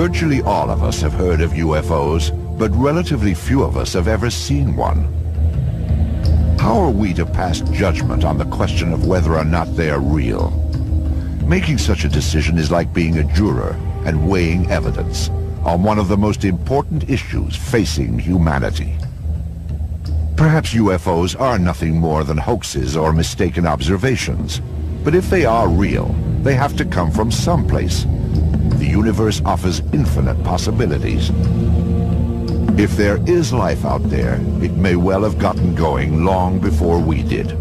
Virtually all of us have heard of UFOs, but relatively few of us have ever seen one. How are we to pass judgment on the question of whether or not they are real? Making such a decision is like being a juror and weighing evidence on one of the most important issues facing humanity. Perhaps UFOs are nothing more than hoaxes or mistaken observations. But if they are real, they have to come from someplace. The universe offers infinite possibilities. If there is life out there, it may well have gotten going long before we did.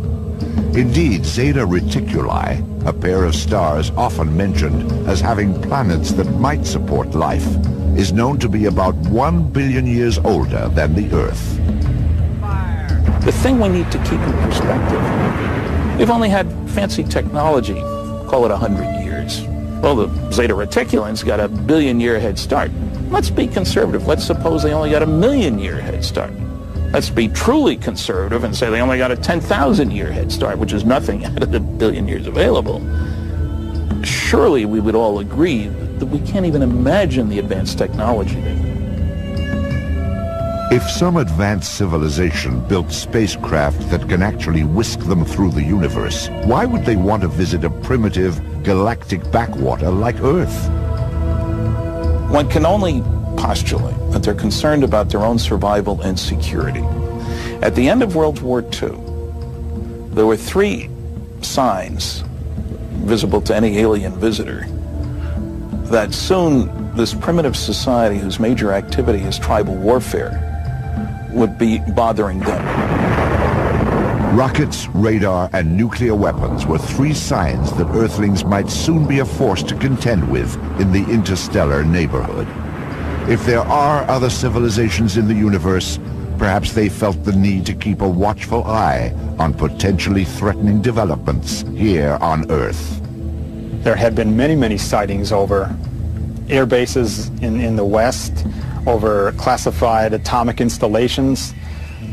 Indeed, Zeta Reticuli, a pair of stars often mentioned as having planets that might support life, is known to be about 1 billion years older than the Earth. The thing we need to keep in perspective, we've only had fancy technology, call it 100 years. Well, the Zeta Reticulans got a billion-year head start. Let's be conservative. Let's suppose they only got a million-year head start. Let's be truly conservative and say they only got a 10,000-year head start, which is nothing out of the billion years available. Surely we would all agree that we can't even imagine the advanced technology there. If some advanced civilization built spacecraft that can actually whisk them through the universe, why would they want to visit a primitive galactic backwater like Earth? One can only postulate that they're concerned about their own survival and security. At the end of World War II, there were 3 signs visible to any alien visitor that soon this primitive society whose major activity is tribal warfare would be bothering them. Rockets, radar, and nuclear weapons were 3 signs that Earthlings might soon be a force to contend with in the interstellar neighborhood. If there are other civilizations in the universe, perhaps they felt the need to keep a watchful eye on potentially threatening developments here on Earth. There had been many sightings over air bases in the West, over classified atomic installations.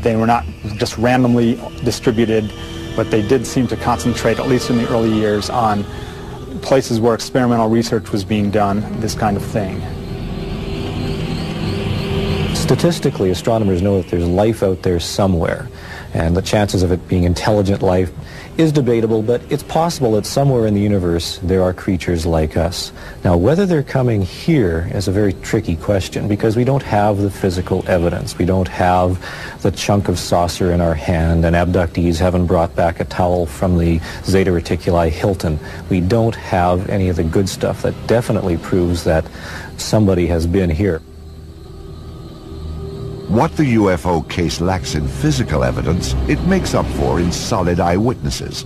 They were not just randomly distributed, but they did seem to concentrate, at least in the early years, on places where experimental research was being done, this kind of thing. Statistically, astronomers know that there's life out there somewhere, and the chances of it being intelligent life is debatable, but it's possible that somewhere in the universe there are creatures like us. Now, whether they're coming here is a very tricky question because we don't have the physical evidence. We don't have the chunk of saucer in our hand, and abductees haven't brought back a towel from the Zeta Reticuli Hilton. We don't have any of the good stuff that definitely proves that somebody has been here. What the UFO case lacks in physical evidence, it makes up for in solid eyewitnesses.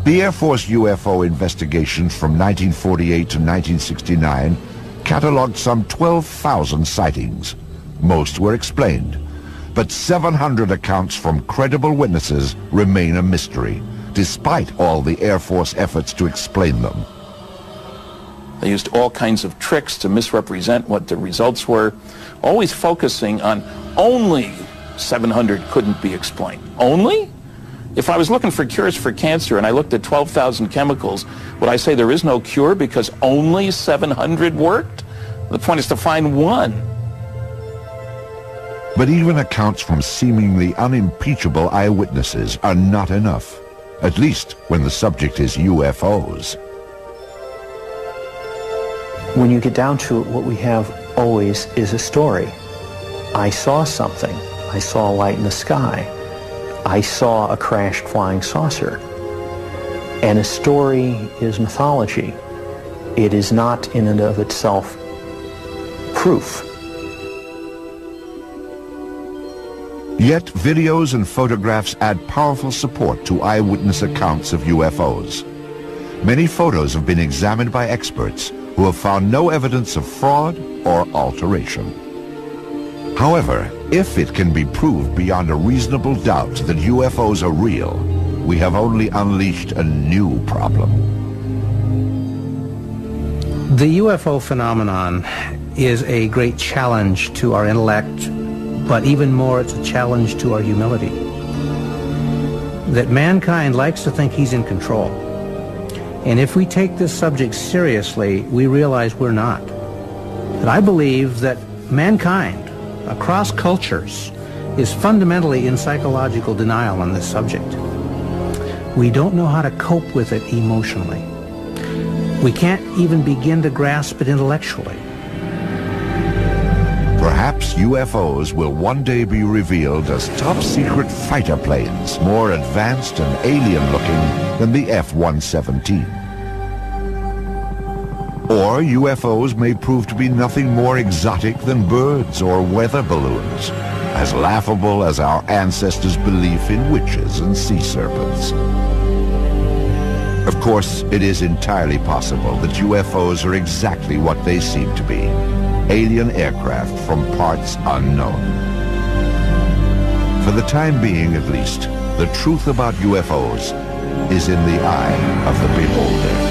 The Air Force UFO investigations from 1948 to 1969 cataloged some 12,000 sightings. Most were explained, but 700 accounts from credible witnesses remain a mystery, despite all the Air Force efforts to explain them. They used all kinds of tricks to misrepresent what the results were, always focusing on only 700 couldn't be explained. Only? If I was looking for cures for cancer and I looked at 12,000 chemicals, would I say there is no cure because only 700 worked? The point is to find one. But even accounts from seemingly unimpeachable eyewitnesses are not enough, at least when the subject is UFOs. When you get down to it, what we have always is a story. I saw something. I saw a light in the sky. I saw a crashed flying saucer. And a story is mythology. It is not in and of itself proof. Yet videos and photographs add powerful support to eyewitness accounts of UFOs. Many photos have been examined by experts who have found no evidence of fraud or alteration. However, if it can be proved beyond a reasonable doubt that UFOs are real, we have only unleashed a new problem. The UFO phenomenon is a great challenge to our intellect, but even more, it's a challenge to our humility. That mankind likes to think he's in control. And if we take this subject seriously, we realize we're not. that I believe that mankind, across cultures, is fundamentally in psychological denial on this subject. We don't know how to cope with it emotionally. We can't even begin to grasp it intellectually. Perhaps UFOs will one day be revealed as top-secret fighter planes, more advanced and alien-looking than the F-117. Or UFOs may prove to be nothing more exotic than birds or weather balloons, as laughable as our ancestors' belief in witches and sea serpents. Of course, it is entirely possible that UFOs are exactly what they seem to be. Alien aircraft from parts unknown. For the time being, at least, the truth about UFOs is in the eye of the beholder.